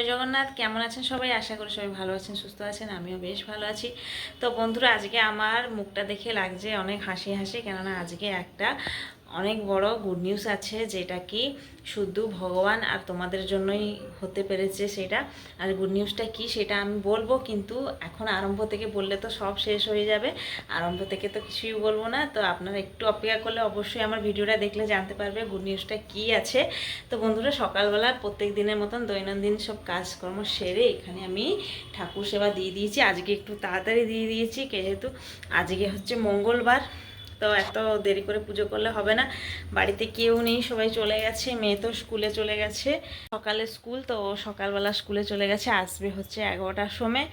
জয় জগন্নাথ। কেমন আছেন সবাই? আশা করি সবাই ভালো আছেন, সুস্থ আছেন। আমিও বেশ ভালো আছি। তো বন্ধুরা, আজকে আমার মুখটা দেখে লাগছে অনেক হাসি হাসি, কেননা আজকে একটা অনেক বড় গুড নিউজ আছে, যেটা কি শুধু ভগবান আর তোমাদের জন্যই হতে পেরেছে সেটা। আর গুড নিউজটা কি সেটা আমি বলবো, কিন্তু এখন আরম্ভ থেকে বললে তো সব শেষ হয়ে যাবে। আরম্ভ থেকে তো কিছুই বলবো না। তো আপনারা একটু অপেক্ষা করলে অবশ্যই আমার ভিডিওটা দেখলে জানতে পারবে গুড নিউজটা কি আছে। তো বন্ধুরা, সকালবেলা প্রত্যেক দিনের মতন দৈনন্দিন সব কাজকর্ম সেরে এখানে আমি ঠাকুর সেবা দিয়ে দিয়েছি। আজকে একটু তাড়াতাড়ি দিয়ে দিয়েছি, যেহেতু আজকে হচ্ছে মঙ্গলবার। তো এত দেরি করে পুজো করলে হবে না। বাড়িতে কেউ নেই, সবাই চলে গেছে। মেয়ে তো স্কুলে চলে গেছে, সকালে স্কুল, তো সকালবেলা স্কুলে চলে গেছে, আসবে হচ্ছে 11টার সময়।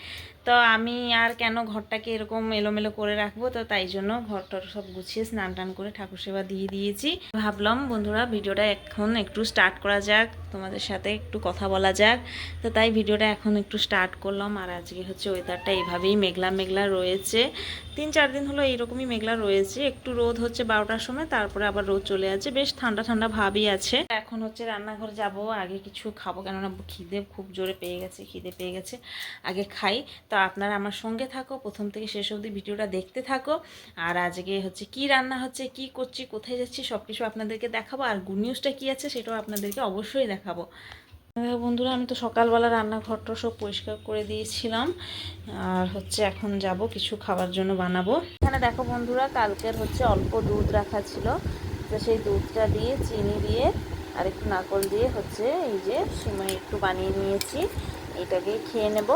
তো আমি আর কেন ঘরটাকে এরকম এলোমেলো করে রাখবো, তো তাই জন্য ঘরটার সব গুছিয়ে স্নান টান করে ঠাকুর সেবা দিয়ে দিয়েছি। ভাবলাম বন্ধুরা, ভিডিওটা এখন একটু স্টার্ট করা যাক, তোমাদের সাথে একটু কথা বলা যাক। তো তাই ভিডিওটা এখন একটু স্টার্ট করলাম। আর আজকে হচ্ছে ওয়েদারটা এইভাবেই মেঘলা মেঘলা রয়েছে। 3-4 দিন হলো এইরকমই মেঘলা রয়েছে। একটু রোদ হচ্ছে 12টার সময়, তারপরে আবার রোদ চলে যাচ্ছে, বেশ ঠান্ডা ঠান্ডা ভাবই আছে। এখন হচ্ছে রান্নাঘর যাব, আগে কিছু খাবো, কেননা খিদে খুব জোরে পেয়ে গেছে, খিদে পেয়ে গেছে, আগে খাই। তো আপনারা আমার সঙ্গে থাকো, প্রথম থেকে শেষ অবধি ভিডিওটা দেখতে থাকো। আর আজকে হচ্ছে কি রান্না হচ্ছে, কি করছি, কোথায় যাচ্ছি, সব কিছু আপনাদেরকে দেখাবো। আর গুড নিউজটা কী আছে সেটাও আপনাদেরকে অবশ্যই দেখাবো। বন্ধুরা, আমি তো সকালবেলা রান্নাঘরটা সব পরিষ্কার করে দিয়েছিলাম, আর হচ্ছে এখন যাব কিছু খাবার জন্য বানাবো। এখানে দেখো বন্ধুরা, কালকের হচ্ছে অল্প দুধ রাখা ছিল, তো সেই দুধটা দিয়ে চিনি দিয়ে আর একটু নারকেল দিয়ে হচ্ছে এই যে সিমাই একটু বানিয়ে নিয়েছি, এটাকে খেয়ে নেব।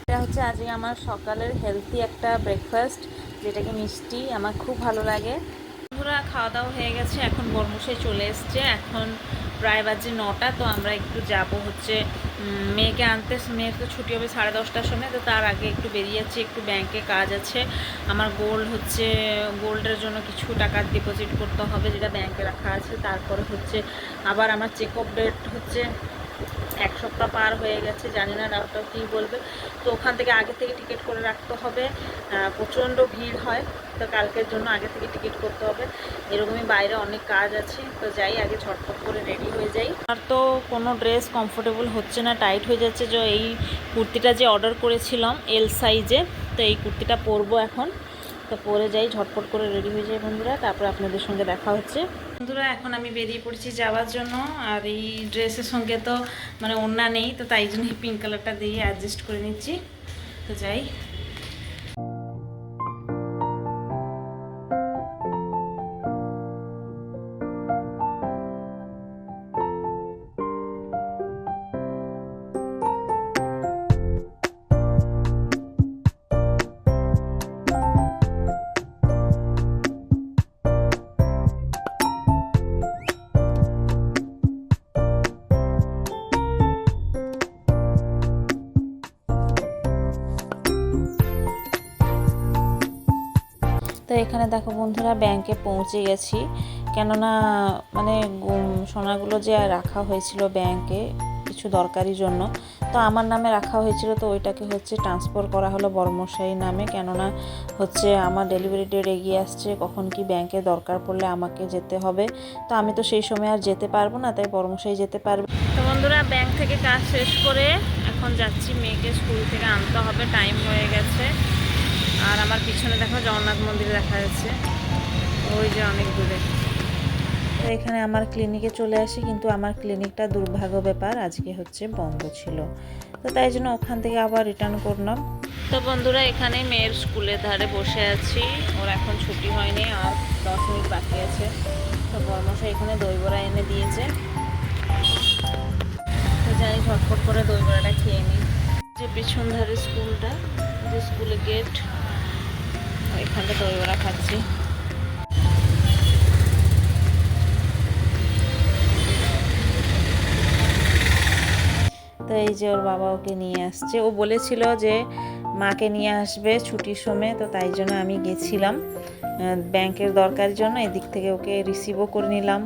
এটা হচ্ছে আজকে আমার সকালের হেলদি একটা ব্রেকফাস্ট, যেটাকে মিষ্টি আমার খুব ভালো লাগে। বন্ধুরা, খাওয়া দাওয়া হয়ে গেছে, এখন বরমশাই চলে এসছে, এখন প্রায় বাজে 9টা। তো আমরা একটু যাব হচ্ছে মেয়েকে আনতে। মেয়ের তো ছুটি হবে 10:30টার সময়, তো তার আগে একটু বেরিয়ে যাচ্ছি, একটু ব্যাংকে কাজ আছে। আমার গোল্ডের জন্য কিছু টাকা ডিপোজিট করতে হবে, যেটা ব্যাংকে রাখা আছে। তারপরে হচ্ছে আবার আমার চেক আপ ডেট হচ্ছে 1 সপ্তাহ পার হয়ে গেছে, জানি না ডাক্তার কী বলবে। তো ওখান থেকে আগে থেকে টিকিট করে রাখতে হবে, প্রচণ্ড ভিড় হয়, তো কালকের জন্য আগে থেকে টিকিট করতে হবে। এরকমই বাইরে অনেক কাজ আছে, তো যাই আগে ঝটপট করে রেডি হয়ে যাই। আর তো কোনো ড্রেস কমফোর্টেবল হচ্ছে না, টাইট হয়ে যাচ্ছে। যে এই কুর্তিটা যে অর্ডার করেছিলাম এল সাইজে, তো এই কুর্তিটা পরবো এখন। তো পরে যাই, ঝটপট করে রেডি হয়ে যাই বন্ধুরা, তারপর আপনাদের সঙ্গে দেখা হচ্ছে। বন্ধুরা, এখন আমি বেরিয়ে পড়েছি যাওয়ার জন্য। আর এই ড্রেসের সঙ্গে তো মানে ওড়না নেই, তো তাই জন্য পিঙ্ক কালারটা দিয়ে অ্যাডজাস্ট করে নিচ্ছি। তো যাই। তো এখানে দেখো বন্ধুরা, ব্যাংকে পৌঁছে গেছি, কেননা মানে সোনাগুলো যে রাখা হয়েছিল ব্যাংকে কিছু দরকারি জন্য, তো আমার নামে রাখা হয়েছিল, তো ওইটাকে হচ্ছে ট্রান্সফার করা হলো বড়মশাইয়ের নামে। কেননা হচ্ছে আমার ডেলিভারি ডেট এগিয়ে আসছে, কখন কি ব্যাংকে দরকার পড়লে আমাকে যেতে হবে। তো আমি তো সেই সময় আর যেতে পারবো না, তাই বড়মশাই যেতে পারবে। তো বন্ধুরা, ব্যাংক থেকে কাজ শেষ করে এখন যাচ্ছি, মেয়েকে স্কুল থেকে আনতে হবে, টাইম হয়ে গেছে। আর আমার পিছনে দেখো জগন্নাথ মন্দির দেখা যাচ্ছে, ওই যে অনেক দূরে। তো এখানে আমার ক্লিনিকে চলে আসি, কিন্তু আমার ক্লিনিকটা দুর্ভাগ্য ব্যাপার আজকে হচ্ছে বন্ধ ছিল, তো তাই জন্য ওখান থেকে আবার রিটার্ন করলাম। তো বন্ধুরা, এখানে মেয়ের স্কুলের ধারে বসে আছি, ওর এখন ছুটি হয়নি, আর 10 মিনিট বাকি আছে। তো বর্মশাই এখানে দই বড়া এনে দিয়েছে, তো যাই ঝটপট করে দই বড়াটা খেয়ে নিই। যে পিছন ধারে স্কুলটা, যে স্কুলের গেট, এখানটা দই বড়া খাচ্ছি। তো এই যে ওর বাবা ওকে নিয়ে আসছে, ও বলেছিল যে মাকে নিয়ে আসবে ছুটির সময়, তো তাই জন্য আমি গেছিলাম ব্যাংকের দরকারের জন্য, এদিক থেকে ওকে রিসিভও করে নিলাম।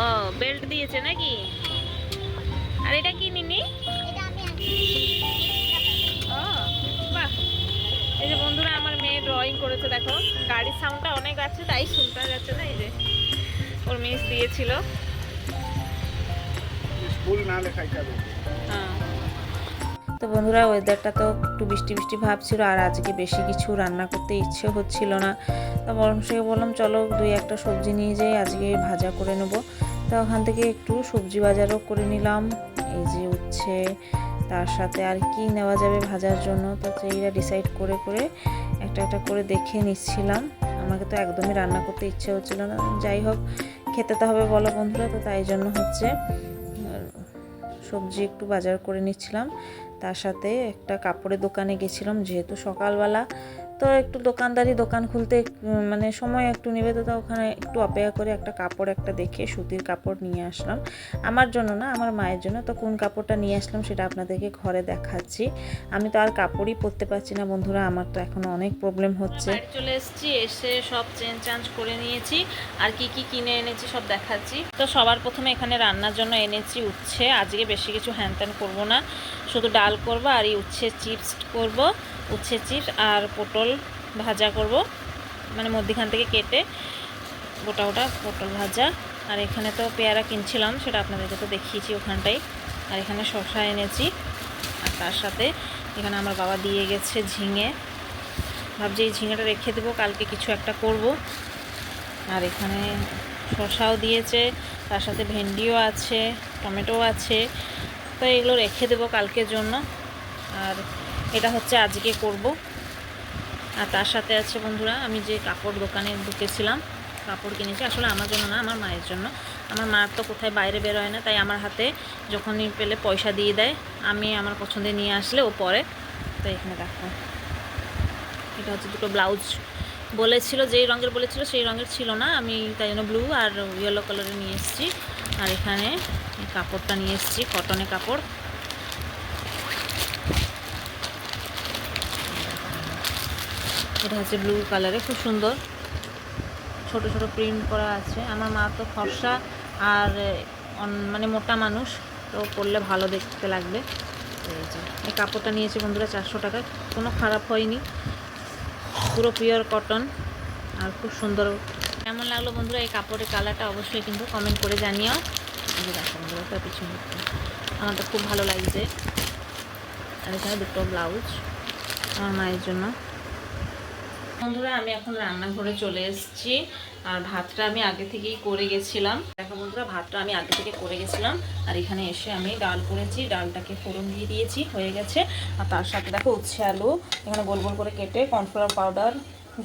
ও বেল্ট দিয়েছে নাকি? আর এটা কি নিনি? বাহ, এই যে বন্ধুরা, আমার মেয়ে ড্রয়িং করেছে, দেখো গাড়ির সাউন্ডটা অনেক আছে, তাই শুনতে যাচ্ছে না। এই যে ওর মিস দিয়েছিল, দুষ্ট ফুল না লেখাই যাবে। তো বন্ধুরা ওয়েদারটা তো একটু বৃষ্টি বৃষ্টি ভাব ছিল, আর আজকে বেশি কিছু রান্না করতে ইচ্ছে হচ্ছিল না। তো বরমশাইকে বললাম চলো 2-1টা সবজি নিয়ে যাই, আজকে ভাজা করে নেব। তো ওখান থেকে একটু সবজি বাজারও করে নিলাম। এই যে উচ্ছে, তার সাথে আর কি নেওয়া যাবে ভাজার জন্য, তো সেইটা ডিসাইড করে করে একটা একটা করে দেখে নিচ্ছিলাম। আমাকে তো একদমই রান্না করতে ইচ্ছে হচ্ছিল না, যাই হোক খেতে তো হবে বলো বন্ধুরা, তো তাই জন্য হচ্ছে সবজি একটু বাজার করে নিচ্ছিলাম। তার সাথে একটা কাপড়ের দোকানে গেছিলাম, যেহেতু সকালবেলা তো একটু দোকান খুলতে মানে সময় একটু নেবে, তো ওখানে একটু অপেক্ষা করে একটা কাপড় দেখে সুতির কাপড় নিয়ে আসলাম। আমার জন্য না, আমার মায়ের জন্য। তো কোন কাপড়টা নিয়ে আসলাম সেটা আপনাদেরকে ঘরে দেখাচ্ছি। আমি তো আর কাপড়ই পরতে পারছি না বন্ধুরা, আমার তো এখনো অনেক প্রবলেম হচ্ছে। চলে এসেছি, এসে সব চেঞ্জ করে নিয়েছি, আর কি কি কিনে এনেছি সব দেখাচ্ছি। তো সবার প্রথমে এখানে রান্নার জন্য এনেছি উচ্ছে। আজকে বেশি কিছু হ্যান করবো না, শুধু ডাল করবো আর এই উচ্ছে চিপস করব, উচ্ছে চিপস আর পটল ভাজা করব, মানে মধ্যখান থেকে কেটে গোটা গোটা পটল ভাজা। আর এখানে তো পেয়ারা কিনছিলাম, সেটা আপনাদেরকে তো দেখিয়েছি ওখানটাই। আর এখানে শসা এনেছি, আর তার সাথে এখানে আমার বাবা দিয়ে গেছে ঝিঙে। ভাবছি এই ঝিঙেটা রেখে দেবো, কালকে কিছু একটা করব। আর এখানে শসাও দিয়েছে, তার সাথে ভেন্ডিও আছে, টমেটো আছে, তো এগুলো রেখে দেবো কালকের জন্য। আর এটা হচ্ছে আজকে করব। আর তার সাথে আছে বন্ধুরা, আমি যে কাপড় দোকানে ঢুকেছিলাম, কাপড় কিনেছি, আসলে আমার জন্য না, আমার মায়ের জন্য। আমার মা তো কোথায় বাইরে বেরোয় না, তাই আমার হাতে যখনই পেলে পয়সা দিয়ে দেয়, আমি আমার পছন্দে নিয়ে আসলে ও পরে। তো এখানে দেখো, এটা হচ্ছে দুটো ব্লাউজ বলেছিল, যেই রঙের বলেছিল সেই রঙের ছিল না, আমি তাই জন্য ব্লু আর ইয়েলো কালারে নিয়ে এসেছি। আর এখানে কাপড়টা নিয়ে এসেছি, কটনের কাপড়। এটা হচ্ছে ব্লু কালারে, খুব সুন্দর, ছোট ছোট প্রিন্ট করা আছে। আমার মা তো ফর্সা আর মানে মোটা মানুষ, তো পরলে ভালো দেখতে লাগবে। এই কাপড়টা নিয়েছি বন্ধুরা 400 টাকা, কোনো খারাপ হয়নি, পুরো পিওর কটন আর খুব সুন্দর। কেমন লাগলো বন্ধুরা এই কাপড়ের কালারটা অবশ্যই কিন্তু কমেন্ট করে জানিও। দেখো বন্ধুরা, তার পিছনে আমার তো খুব ভালো লাগছে। আর এখানে দুটো ব্লাউজ আমার মায়ের জন্য। বন্ধুরা আমি এখন রান্নাঘরে চলে এসেছি, আর ভাতটা আমি আগে থেকেই করে গেছিলাম। দেখো বন্ধুরা, ভাতটা আমি আগে থেকে করে গেছিলাম, আর এখানে এসে আমি ডাল করেছি, ডালটাকে ফোড়ন দিয়ে দিয়েছি, হয়ে গেছে। আর তার সাথে দেখো উচ্ছে আলু এখানে গোল গোল করে কেটে, কর্নফ্লাওয়ার পাউডার,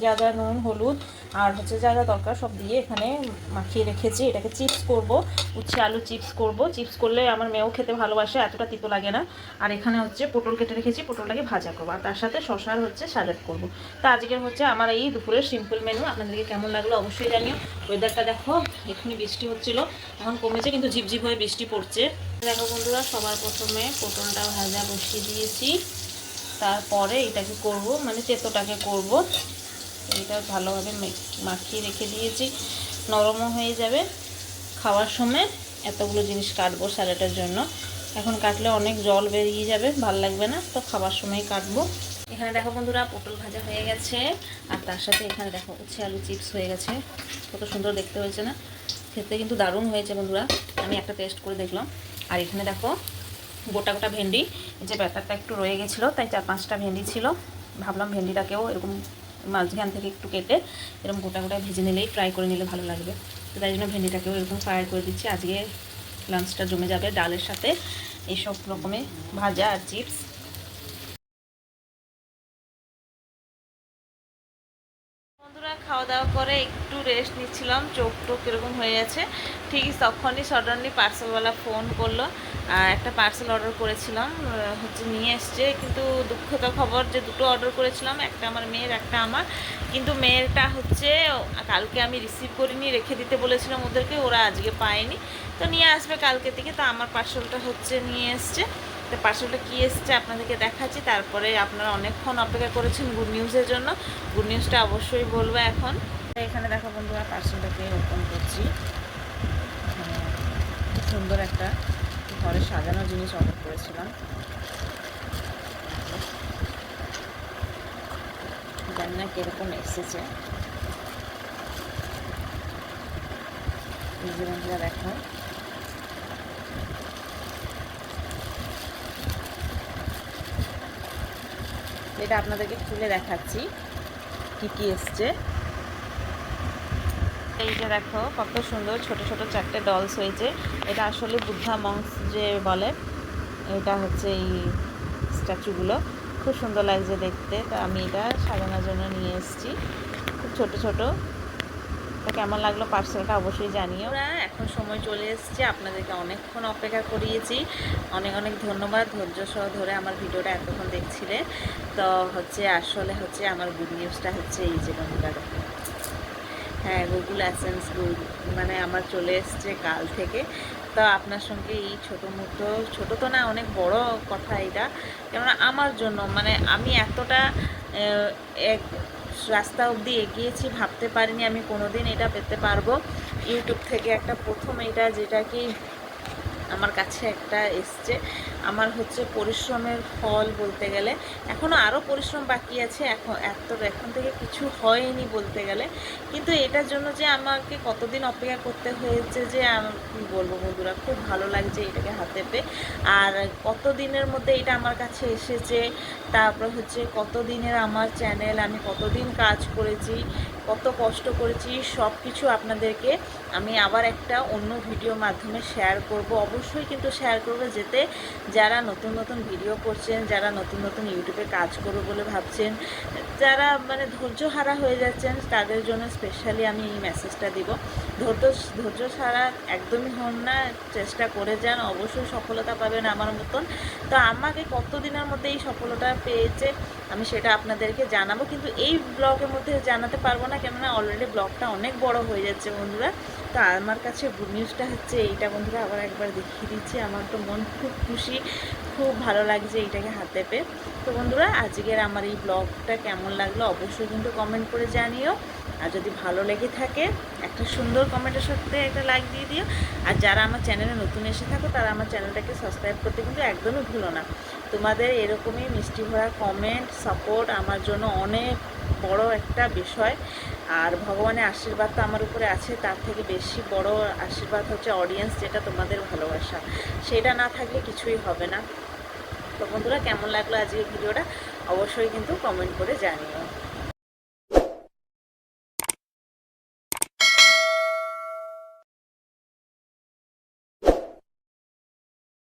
যা যা নুন হলুদ আর হচ্ছে যা যা দরকার সব দিয়ে এখানে মাখিয়ে রেখেছি। এটাকে চিপস করব, উচ্ছে আলু চিপস করব। চিপস করলে আমার মেয়েও খেতে ভালোবাসে, এতটা তিতো লাগে না। আর এখানে হচ্ছে পটল কেটে রেখেছি, পটলটাকে ভাজা করবো, আর তার সাথে শশার হচ্ছে স্যালাড করব। তো আজকের হচ্ছে আমার এই দুপুরের সিম্পল মেনু। আপনাদেরকে কেমন লাগলো অবশ্যই জানিও। ওয়েদারটা দেখো, এখনই বৃষ্টি হচ্ছিল, এখন কমেছে, কিন্তু ঝিপঝিপ হয়ে বৃষ্টি পড়ছে। দেখো বন্ধুরা, সবার প্রথমে পটলটা ভাজা বসিয়ে দিয়েছি, তারপরে এটাকে করব, মানে তেঁতোটাকে করব। এটা ভালোভাবে মাখিয়ে রেখে দিয়েছি, নরমও হয়ে যাবে। খাওয়ার সময় এতগুলো জিনিস কাটবো স্যালাডের জন্য, এখন কাটলে অনেক জল বেরিয়ে যাবে, ভাল লাগবে না, তো খাবার সময় কাটবো। এখানে দেখো বন্ধুরা, পটল ভাজা হয়ে গেছে, আর তার সাথে এখানে দেখো উচ্ছে আলু চিপস হয়ে গেছে। কত সুন্দর দেখতে হয়েছে না? খেতে কিন্তু দারুণ হয়েছে বন্ধুরা, আমি একটা টেস্ট করে দেখলাম। আর এখানে দেখো গোটা গোটা ভেন্ডি, এই যে ব্যাটারটা একটু রয়ে গেছিলো, তাই 4-5টা ভেন্ডি ছিল, ভাবলাম ভেন্ডিটাকেও এরকম মাঝখান থেকে একটু কেটে এরকম গোটা গোটা ভেজে নিলেই, ফ্রাই করে নিলে ভালো লাগবে। তো তাই জন্য ভেন্ডিটাকেও এরকম ফ্রাই করে দিচ্ছি। আজকে লাঞ্চটা জমে যাবে ডালের সাথে এইসব রকমের ভাজা আর চিপস। বন্ধুরা খাওয়া দাওয়া করে একটু রেস্ট নিচ্ছিলাম, চোখ টোক কীরকম হয়ে গেছে, ঠিক তখনই সাডেনলি পার্সেলওয়ালা ফোন করলো। একটা পার্সেল অর্ডার করেছিলাম, হচ্ছে নিয়ে এসছে, কিন্তু দুঃখকর খবর যে দুটো অর্ডার করেছিলাম, একটা আমার মেয়ের একটা আমার, কিন্তু মেয়েরটা হচ্ছে কালকে আমি রিসিভ করিনি, রেখে দিতে বলেছিলাম ওদেরকে, ওরা আজকে পায়নি, তো নিয়ে আসবে কালকে থেকে। তো আমার পার্সেলটা হচ্ছে নিয়ে এসছে, তো পার্সেলটা কী এসছে আপনাদেরকে দেখাচ্ছি। তারপরে আপনারা অনেকক্ষণ অপেক্ষা করেছেন গুড নিউজের জন্য, গুড নিউজটা অবশ্যই বলবো এখন। এখানে দেখো বন্ধুরা, পার্সেলটাকে ওপেন করছি। খুব সুন্দর একটা ঘরে সাজানো জিনিস অর্ডার করেছিলাম, জানি না কীরকম এসেছে। এই যে বন্ধুরা দেখো, এটা আপনাদেরকে খুলে দেখাচ্ছি কী কী এসছে। এই যে দেখো কত সুন্দর ছোট ছোট 4টে ডলস হয়েছে। এটা আসলে বুদ্ধা মংস যে বলে, এটা হচ্ছে এই স্ট্যাচুগুলো খুব সুন্দর লাগছে দেখতে। তো আমি এটা সাজানোর জন্য নিয়ে এসেছি, খুব ছোট ছোট। তো কেমন লাগলো পার্সেলটা অবশ্যই জানিও। এখন সময় চলে এসেছে, আপনাদেরকে অনেকক্ষণ অপেক্ষা করিয়েছি। অনেক অনেক ধন্যবাদ ধৈর্য সহ ধরে আমার ভিডিওটা এতক্ষণ দেখছিলেন। তো আসলে আমার গুড নিউজটা হচ্ছে এই যে বন্ধুরা, হ্যাঁ গুগল অ্যাডসেন্স মানে আমার চলে এসছে কাল থেকে। তো আপনার সঙ্গে এই ছোটো তো না, অনেক বড় কথা এটা। কেননা আমার জন্য মানে আমি এতটা এক রাস্তা অবধি এগিয়েছি, ভাবতে পারিনি আমি কোনোদিন এটা পেতে পারবো। ইউটিউব থেকে একটা প্রথম এটা, যেটা কি আমার কাছে একটা এসছে, আমার পরিশ্রমের ফল বলতে গেলে। এখনও আরও পরিশ্রম বাকি আছে, এখন থেকে কিছু হয়নি বলতে গেলে। কিন্তু এটার জন্য যে আমাকে কতদিন অপেক্ষা করতে হয়েছে, যে কী বলবো বন্ধুরা, খুব ভালো লাগছে এটাকে হাতে পেয়ে। আর কত দিনের মধ্যে এটা আমার কাছে এসেছে, তারপর কতদিনের আমার চ্যানেল, আমি কতদিন কাজ করেছি, কত কষ্ট করেছি, সব কিছু আপনাদেরকে আমি আবার একটা অন্য ভিডিওর মাধ্যমে শেয়ার করব। অবশ্যই কিন্তু শেয়ার করবো, যেতে যারা নতুন নতুন ভিডিও করছেন, যারা নতুন নতুন ইউটিউবে কাজ করবো বলে ভাবছেন, যারা মানে ধৈর্যহারা হয়ে যাচ্ছেন, তাদের জন্য স্পেশালি আমি এই মেসেজটা দিব। ধৈর্য ছাড়া একদমই হন না, চেষ্টা করে যান, অবশ্যই সফলতা পাবেন আমার মতন। তো আমাকে কত দিনের মধ্যে এই সফলতা পেয়েছে আমি সেটা আপনাদেরকে জানাবো, কিন্তু এই ব্লগের মধ্যে জানাতে পারবো না, কেননা অলরেডি ব্লগটা অনেক বড় হয়ে যাচ্ছে বন্ধুরা। তো আমার কাছে গুড নিউজটা হচ্ছে এইটা বন্ধুরা, আবার একবার দেখিয়ে দিচ্ছি। আমার তো মন খুব খুশি, খুব ভালো লাগছে এইটাকে হাতে পেয়ে। তো বন্ধুরা, আজকের আমার এই ব্লগটা কেমন লাগলো অবশ্যই কিন্তু কমেন্ট করে জানিও। আর যদি ভালো লেগে থাকে একটা সুন্দর কমেন্টের সাথে একটা লাইক দিয়ে দিও। আর যারা আমার চ্যানেলে নতুন এসে থাকো, তারা আমার চ্যানেলটাকে সাবস্ক্রাইব করতে কিন্তু একদমই ভুলো না। তোমাদের এরকমই মিষ্টি ভরা কমেন্ট, সাপোর্ট আমার জন্য অনেক বড় একটা বিষয়। আর ভগবানের আশীর্বাদ তো আমার উপরে আছে, তার থেকে বেশি বড় আশীর্বাদ হচ্ছে অডিয়েন্স, যেটা তোমাদের ভালোবাসা। সেটা না থাকলে কিছুই হবে না। তো বন্ধুরা, কেমন লাগলো আজকের ভিডিওটা অবশ্যই কিন্তু কমেন্ট করে জানিও।